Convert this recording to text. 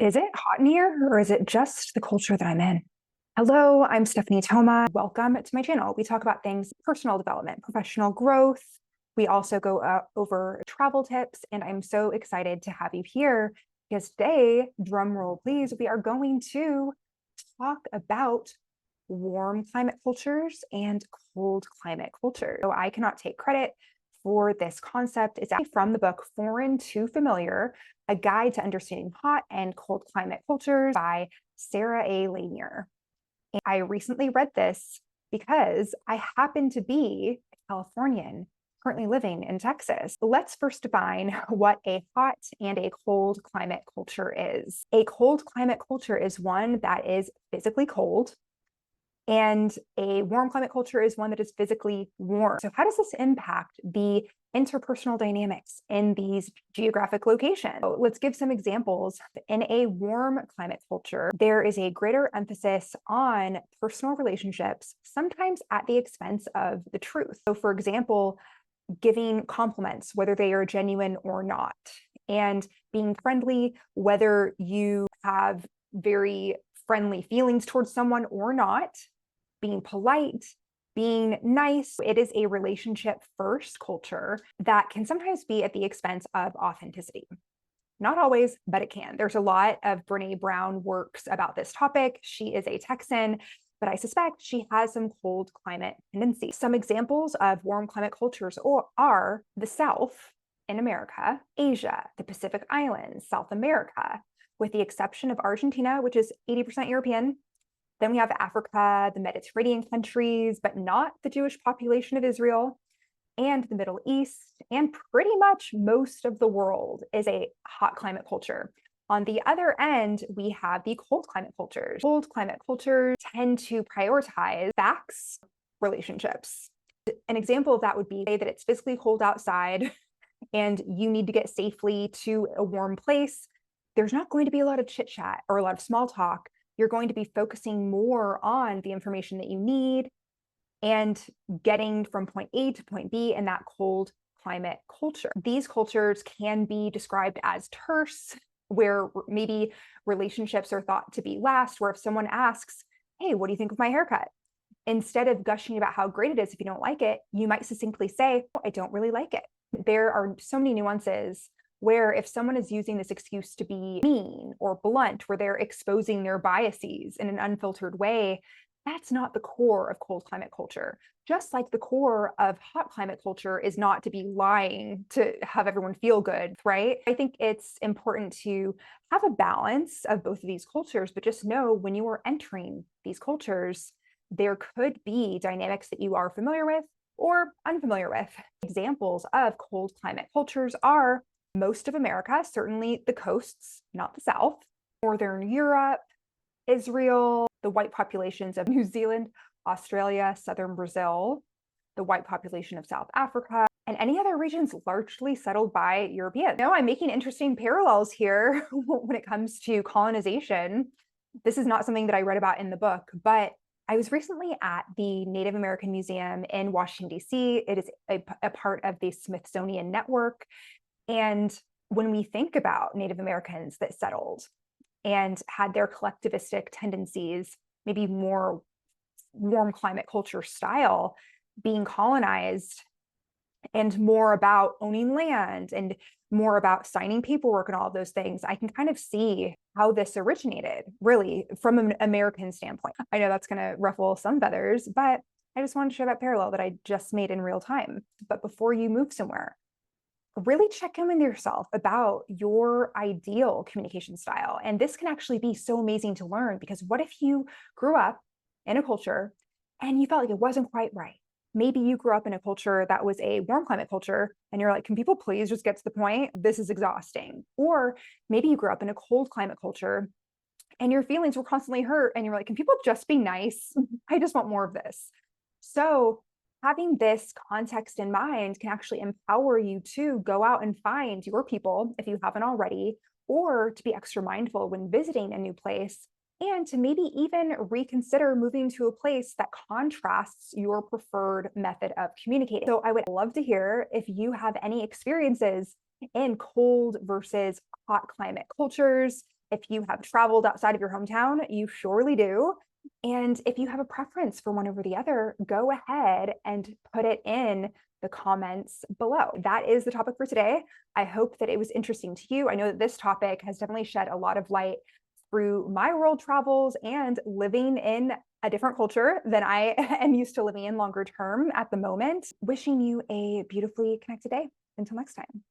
Is it hot in here or is it just the culture that I'm in? Hello, I'm Stephanie Thoma. Welcome to my channel. We talk about things personal development, professional growth. We also go over travel tips, and I'm so excited to have you here because today, drum roll please, we are going to talk about warm climate cultures and cold climate culture. So I cannot take credit for this concept. It's actually from the book Foreign to Familiar, A Guide to Understanding Hot and Cold Climate Cultures by Sarah A. Lanier. And I recently read this because I happen to be a Californian currently living in Texas. Let's first define what a hot and a cold climate culture is. A cold climate culture is one that is physically cold, and a warm climate culture is one that is physically warm. So how does this impact the interpersonal dynamics in these geographic locations? So let's give some examples. In a warm climate culture, there is a greater emphasis on personal relationships, sometimes at the expense of the truth. So for example, giving compliments, whether they are genuine or not, and being friendly, whether you have very friendly feelings towards someone or not, being polite, being nice. It is a relationship first culture that can sometimes be at the expense of authenticity. Not always, but it can. There's a lot of Brene Brown works about this topic. She is a Texan, but I suspect she has some cold climate tendencies. Some examples of warm climate cultures are the South in America, Asia, the Pacific Islands, South America, with the exception of Argentina, which is 80% European. Then we have Africa, the Mediterranean countries, but not the Jewish population of Israel, and the Middle East, and pretty much most of the world is a hot climate culture. On the other end, we have the cold climate cultures. Cold climate cultures tend to prioritize facts, relationships. An example of that would be say that it's physically cold outside and you need to get safely to a warm place. There's not going to be a lot of chit chat or a lot of small talk. You're going to be focusing more on the information that you need and getting from point A to point B in that cold climate culture. These cultures can be described as terse, where maybe relationships are thought to be last, where if someone asks, hey, what do you think of my haircut? Instead of gushing about how great it is if you don't like it, you might succinctly say, oh, I don't really like it. There are so many nuances where if someone is using this excuse to be mean or blunt, where they're exposing their biases in an unfiltered way, that's not the core of cold climate culture. Just like the core of hot climate culture is not to be lying to have everyone feel good, right? I think it's important to have a balance of both of these cultures, but just know when you are entering these cultures, there could be dynamics that you are familiar with or unfamiliar with. Examples of cold climate cultures are most of America, certainly the coasts, not the South, Northern Europe, Israel, the white populations of New Zealand, Australia, Southern Brazil, the white population of South Africa, and any other regions largely settled by Europeans. Now I'm making interesting parallels here when it comes to colonization. This is not something that I read about in the book, but I was recently at the Native American Museum in Washington, D.C. It is a part of the Smithsonian Network. And when we think about Native Americans that settled and had their collectivistic tendencies, maybe more warm climate culture style, being colonized, and more about owning land and more about signing paperwork and all of those things, I can kind of see how this originated, really, from an American standpoint. I know that's going to ruffle some feathers, but I just wanted to share that parallel that I just made in real time. But before you move somewhere, really check in with yourself about your ideal communication style. And this can actually be so amazing to learn, because what if you grew up in a culture and you felt like it wasn't quite right? Maybe you grew up in a culture that was a warm climate culture and you're like, can people please just get to the point? This is exhausting. Or maybe you grew up in a cold climate culture and your feelings were constantly hurt and you're like, can people just be nice? I just want more of this. So having this context in mind can actually empower you to go out and find your people if you haven't already, or to be extra mindful when visiting a new place, and to maybe even reconsider moving to a place that contrasts your preferred method of communicating. So I would love to hear if you have any experiences in cold versus hot climate cultures. If you have traveled outside of your hometown, you surely do. And if you have a preference for one over the other, go ahead and put it in the comments below. That is the topic for today. I hope that it was interesting to you. I know that this topic has definitely shed a lot of light through my world travels and living in a different culture than I am used to living in longer term at the moment. Wishing you a beautifully connected day. Until next time.